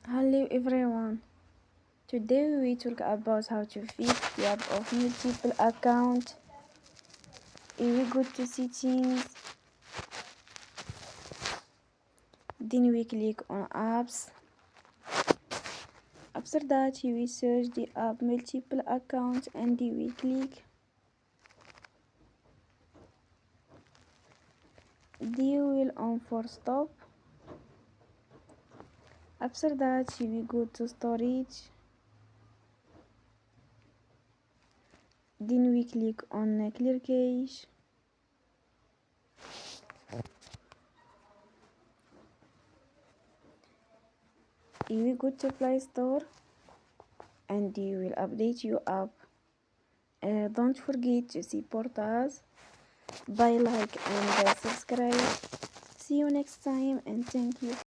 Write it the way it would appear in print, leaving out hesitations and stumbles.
Hello everyone. Today we talk about how to fix the app of multiple accounts. We go to settings, then we click on apps. After that we search the app multiple accounts and we click. They will on for stop. After that we go to storage. Then we click on clear cache. We go to Play Store and you will update your app. Don't forget to support us by like and subscribe. See you next time and thank you.